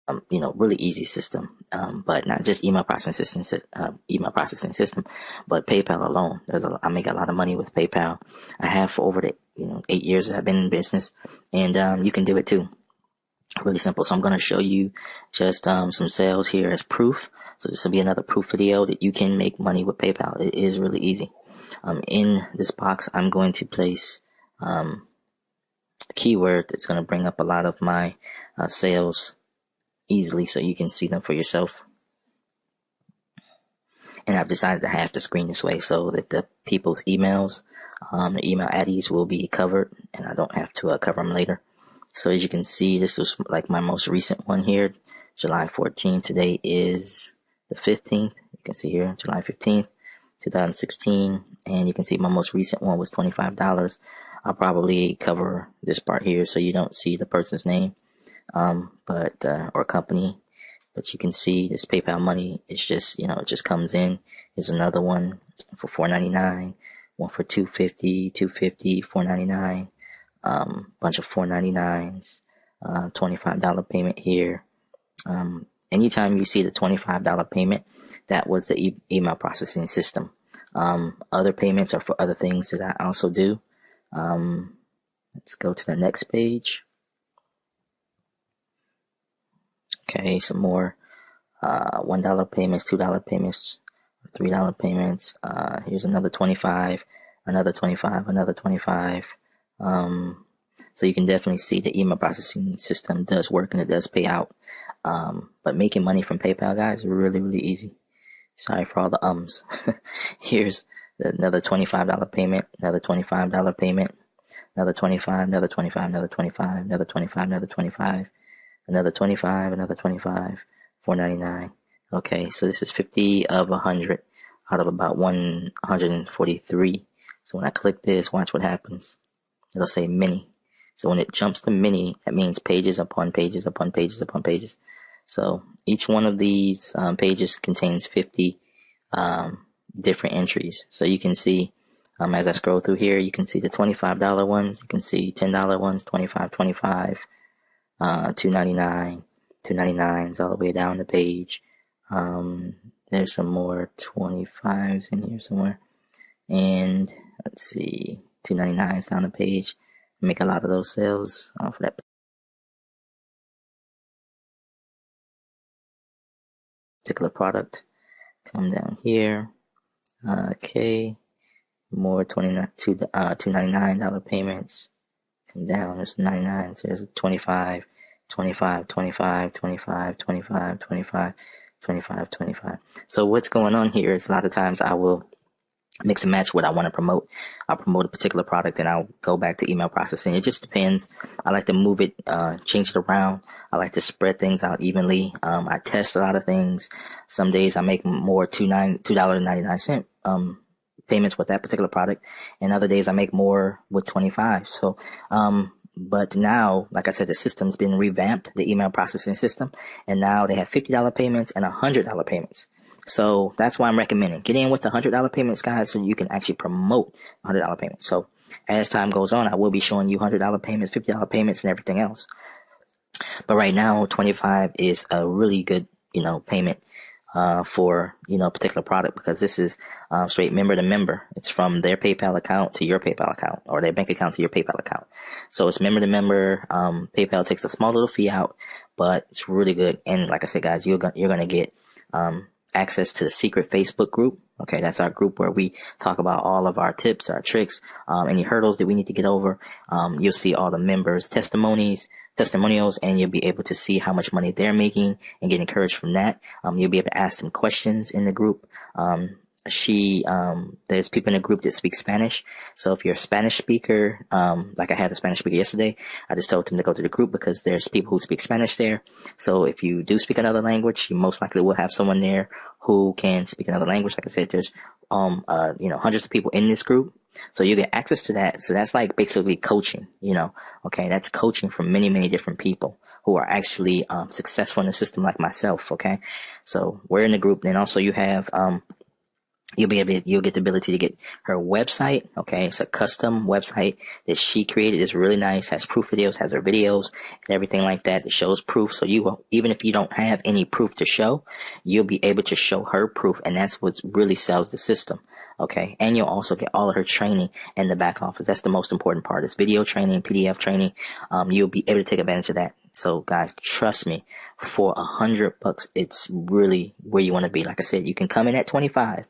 really easy system. But not just email processing system, but PayPal alone. I make a lot of money with PayPal. I have for over the 8 years that I've been in business, and you can do it too. Really simple. So I'm going to show you just some sales here as proof. So this will be another proof video that you can make money with PayPal. It is really easy. In this box, I'm going to place a keyword that's going to bring up a lot of my sales easily so you can see them for yourself. And I've decided to have the screen this way so that the people's emails, the email IDs will be covered and I don't have to cover them later. So as you can see, this was like my most recent one here, July 14th. Today is the 15th. You can see here, July 15th, 2016. And you can see my most recent one was $25. I'll probably cover this part here so you don't see the person's name, or company. But you can see this PayPal money. It's just, it just comes in. Here's another one for $4.99, one for $2.50, $2.50, $4.99. Bunch of $4.99s, $25 payment here. Anytime you see the $25 payment, that was the email processing system. Other payments are for other things that I also do. Let's go to the next page. Okay, some more $1 payments, $2 payments, $3 payments. Here's another 25, another 25, another 25. So you can definitely see the email processing system does work and it does pay out. But making money from PayPal, guys, is really, really easy. Sorry for all the ums. Here's another $25 payment, another $25 payment, another 25, another 25, another 25, another 25, another 25, another 25, another 25, $4.99. Okay, so this is 50 of 100 out of about 143. So when I click this, watch what happens. It'll say mini. So when it jumps to mini, that means pages upon pages upon pages upon pages. So each one of these pages contains 50 different entries. So you can see, as I scroll through here, you can see the $25 ones, you can see $10 ones, 25, 25, $2.99, $2.99s all the way down the page. There's some more 25s in here somewhere. And let's see, $2.99s down the page. Make a lot of those sales for that particular product. Come down here. Okay. More $2.99 payments. Come down. There's 99. There's 25, 25, 25, 25, 25, 25, 25, 25. So what's going on here is a lot of times I will mix and match what I want to promote. I'll promote a particular product and I'll go back to email processing. It just depends. I like to move it, change it around. I like to spread things out evenly. I test a lot of things. Some days I make more $2.99 payments with that particular product, and other days I make more with 25. So, but now, like I said, the system's been revamped, the email processing system, and now they have $50 payments and $100 payments. So that's why I'm recommending get in with the $100 payments, guys, so you can actually promote $100 payments. So as time goes on, I will be showing you $100 payments, $50 payments, and everything else. But right now, 25 is a really good, payment for a particular product, because this is straight member to member. It's from their PayPal account to your PayPal account, or their bank account to your PayPal account. So it's member to member. PayPal takes a small little fee out, but it's really good. And like I said, guys, you're gonna get access to the secret Facebook group. Okay, that's our group where we talk about all of our tips, our tricks, any hurdles that we need to get over. You'll see all the members' testimonials, and you'll be able to see how much money they're making and get encouraged from that. You'll be able to ask some questions in the group. There's people in the group that speak Spanish. So if you're a Spanish speaker, like I had a Spanish speaker yesterday, I just told them to go to the group because there's people who speak Spanish there. So if you do speak another language, you most likely will have someone there who can speak another language. Like I said, there's, hundreds of people in this group. So you get access to that. So that's like basically coaching, okay. That's coaching from many, many different people who are actually, successful in the system like myself. Okay. So we're in the group. Then also you have, you'll get the ability to get her website. Okay, it's a custom website that she created. It's really nice, has proof videos, has her videos and everything like that. It shows proof, so you will, even if you don't have any proof to show, you'll be able to show her proof, and that's what really sells the system. Okay, and you'll also get all of her training in the back office. That's the most important part. It's video training, PDF training. You'll be able to take advantage of that. So guys, trust me, for $100, it's really where you want to be. Like I said, you can come in at 25,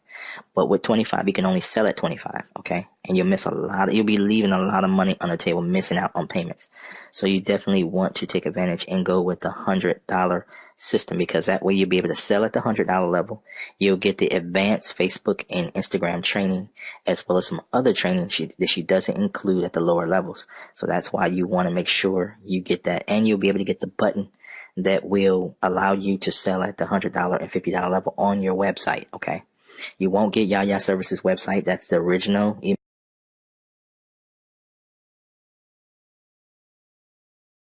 but with 25, you can only sell at 25. Okay, and you'll be leaving a lot of money on the table, missing out on payments. So you definitely want to take advantage and go with the $100 system, because that way you'll be able to sell at the $100 level. You'll get the advanced Facebook and Instagram training, as well as some other training that she doesn't include at the lower levels. So that's why you want to make sure you get that, and you'll be able to get the button that will allow you to sell at the $100 and $50 level on your website. Okay, you won't get Yaya Services website. That's the original